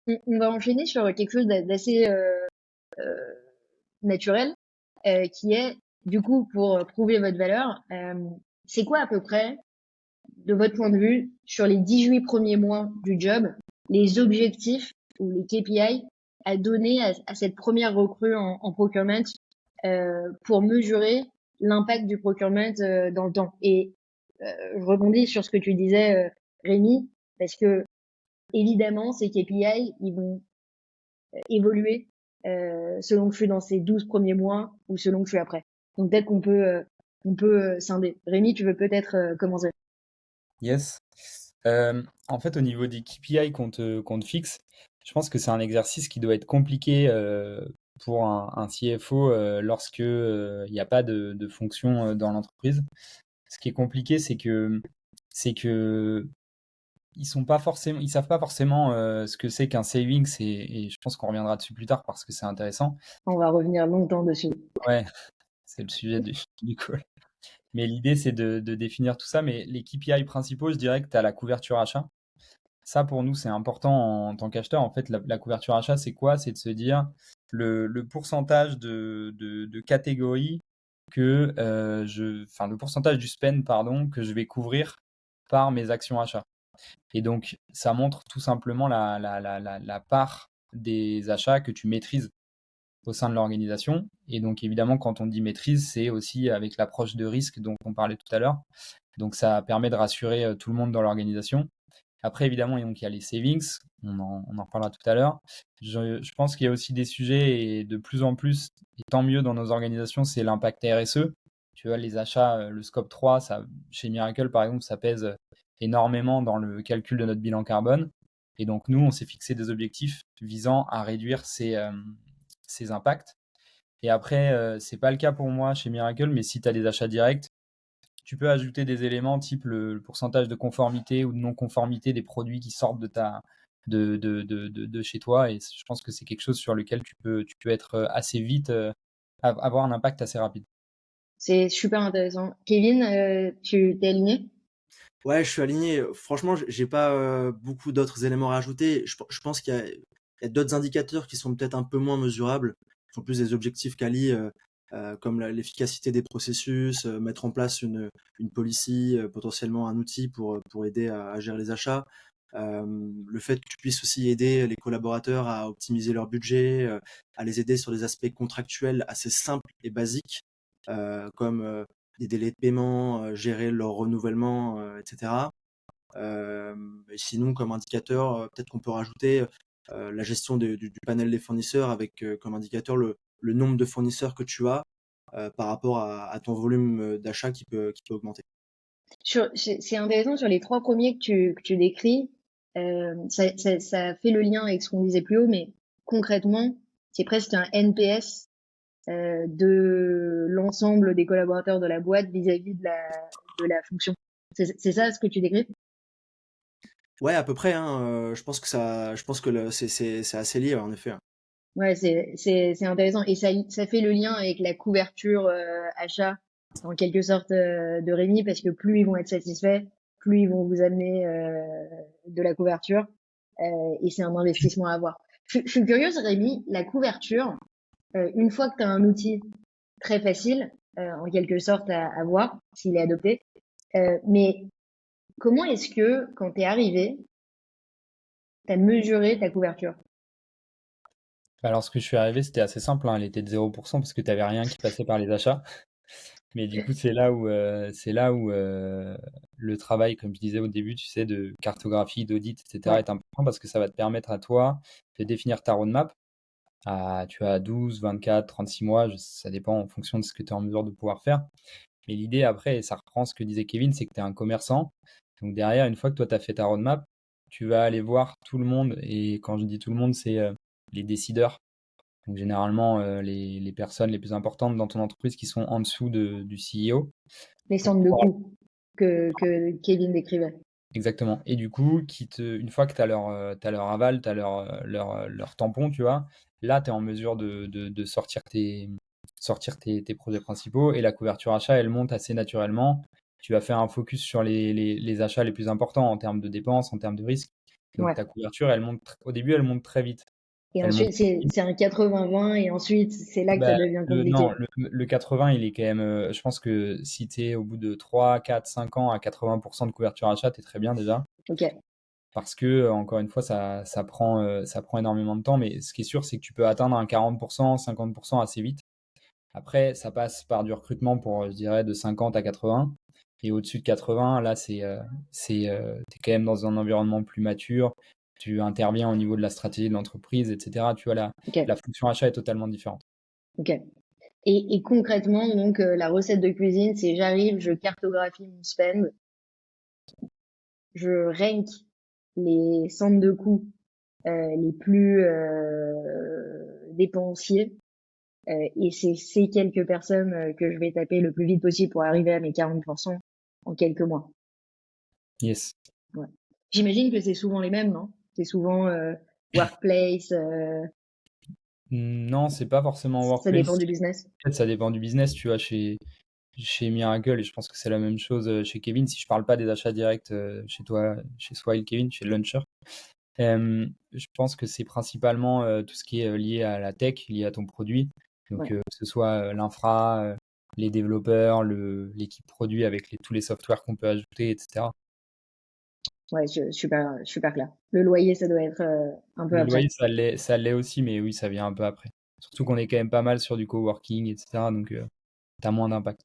On va enchaîner sur quelque chose d'assez naturel, qui est, du coup, pour prouver votre valeur, c'est quoi à peu près, de votre point de vue, sur les 18 premiers mois du job, les objectifs ou les KPI à donner à cette première recrue en procurement pour mesurer l'impact du procurement dans le temps. Et je rebondis sur ce que tu disais, Rémi, parce que évidemment, ces KPI, ils vont évoluer selon que je suis dans ces 12 premiers mois ou selon que je suis après. Donc peut-être qu'on peut scinder. Rémi, tu veux peut-être commencer. Yes. En fait, au niveau des KPI qu'on te fixe, je pense que c'est un exercice qui doit être compliqué pour un CFO lorsque il n'y a pas de fonction dans l'entreprise. Ce qui est compliqué, c'est que ils savent pas forcément ce que c'est qu'un savings et je pense qu'on reviendra dessus plus tard parce que c'est intéressant. On va revenir longtemps dessus. Ouais, c'est le sujet du call. Mais l'idée, c'est de définir tout ça. Mais les KPI principaux, je dirais que tu as la couverture achat. Ça, pour nous, c'est important en tant qu'acheteur. En fait, la couverture achat, c'est quoi? C'est de se dire le pourcentage de catégories enfin, le pourcentage du spend, pardon, que je vais couvrir par mes actions achats. Et donc, ça montre tout simplement la part des achats que tu maîtrises au sein de l'organisation. Et donc, évidemment, quand on dit maîtrise, c'est aussi avec l'approche de risque dont on parlait tout à l'heure. Donc, ça permet de rassurer tout le monde dans l'organisation. Après, évidemment, donc, il y a les savings, on en reparlera tout à l'heure. Je pense qu'il y a aussi des sujets, et de plus en plus, et tant mieux dans nos organisations, c'est l'impact RSE. Tu vois, les achats, le scope 3, ça, chez Miracle, par exemple, ça pèse énormément dans le calcul de notre bilan carbone. Et donc, nous, on s'est fixé des objectifs visant à réduire ces impacts. Et après, c'est pas le cas pour moi chez Miracle, mais si tu as des achats directs, tu peux ajouter des éléments type le pourcentage de conformité ou de non-conformité des produits qui sortent de chez toi. Et je pense que c'est quelque chose sur lequel tu peux être assez vite, avoir un impact assez rapide. C'est super intéressant. Kevin, tu t'es aligné? Ouais, je suis aligné. Franchement, j'ai pas beaucoup d'autres éléments à rajouter. Je pense qu'il y a d'autres indicateurs qui sont peut-être un peu moins mesurables, qui sont plus des objectifs quali, comme l'efficacité des processus, mettre en place une policy, potentiellement un outil pour aider à gérer les achats. Le fait que tu puisses aussi aider les collaborateurs à optimiser leur budget, à les aider sur des aspects contractuels assez simples et basiques, comme des délais de paiement, gérer leur renouvellement, etc. Et sinon, comme indicateur, peut-être qu'on peut rajouter la gestion du panel des fournisseurs avec comme indicateur le nombre de fournisseurs que tu as par rapport à ton volume d'achat qui peut augmenter. C'est intéressant sur les trois premiers que tu décris. Ça fait le lien avec ce qu'on disait plus haut, mais concrètement, c'est presque un NPS de l'ensemble des collaborateurs de la boîte vis-à-vis de la fonction. C'est ça ce que tu décris? Ouais, à peu près, hein, je pense que c'est assez lié, en effet, hein. Ouais, c'est intéressant et ça fait le lien avec la couverture achat en quelque sorte de Rémi parce que plus ils vont être satisfaits, plus ils vont vous amener de la couverture et c'est un investissement à avoir. Je suis curieuse, Rémi, la couverture, une fois que tu as un outil très facile en quelque sorte à voir s'il est adopté, mais comment est-ce que quand tu es arrivé, tu as mesuré ta couverture? Alors, ce que je suis arrivé, c'était assez simple, hein, elle était de 0% parce que tu n'avais rien qui passait par les achats. Mais du coup, c'est là où le travail, comme je disais au début, tu sais, de cartographie, d'audit, etc., Ouais. est important parce que ça va te permettre à toi de définir ta roadmap. Tu as 12, 24, 36 mois, ça dépend en fonction de ce que tu es en mesure de pouvoir faire. Mais l'idée après, et ça reprend ce que disait Kevin, c'est que tu es un commerçant. Donc derrière, une fois que toi, tu as fait ta roadmap, tu vas aller voir tout le monde. Et quand je dis tout le monde, c'est les décideurs. Donc généralement, les personnes les plus importantes dans ton entreprise qui sont en dessous du CEO. Les Pour centres de pouvoir- coûts que Kevin décrivait. Exactement. Et du coup, une fois que tu as leur aval, tu as leur tampon, tu vois, là, tu es en mesure de sortir tes projets principaux. Et la couverture achat, elle monte assez naturellement. tu vas faire un focus sur les achats les plus importants en termes de dépenses, en termes de risques. Donc Ouais. ta couverture, elle monte au début, elle monte très vite. Et Elle monte ensuite, c'est un 80-20 et ensuite, c'est là que ça bah, devient non, compliqué. le 80, il est quand même. Je pense que si tu es au bout de 3, 4, 5 ans à 80% de couverture achat, tu es très bien déjà. Ok. Parce que, encore une fois, ça prend énormément de temps. Mais ce qui est sûr, c'est que tu peux atteindre un 40%, 50% assez vite. Après, ça passe par du recrutement pour, je dirais, de 50 à 80. Et au-dessus de 80, là, t'es quand même dans un environnement plus mature. Tu interviens au niveau de la stratégie de l'entreprise, etc. Tu vois, Ok. la fonction achat est totalement différente. Ok. Et concrètement, donc, la recette de cuisine, c'est j'arrive, je cartographie mon spend, je rank les centres de coûts les plus dépensiers. Et c'est ces quelques personnes que je vais taper le plus vite possible pour arriver à mes 40% en quelques mois. Yes. Ouais. J'imagine que c'est souvent les mêmes, non? C'est souvent workplace, Non, c'est pas forcément ça dépend workplace. du business. En fait, ça dépend du business. Tu vois, chez Miracle, et je pense que c'est la même chose chez Kevin, si je parle pas des achats directs chez toi, chez Swile Kevin, chez Launcher. Je pense que c'est principalement tout ce qui est lié à la tech, lié à ton produit. Donc, Ouais. que ce soit l'infra, les développeurs, l'équipe produit avec tous les softwares qu'on peut ajouter, etc. Ouais, super clair. Le loyer, ça doit être un peu Le après. loyer, ça l'est aussi, mais oui, ça vient un peu après. Surtout qu'on est quand même pas mal sur du coworking, etc. Donc, tu as moins d'impact.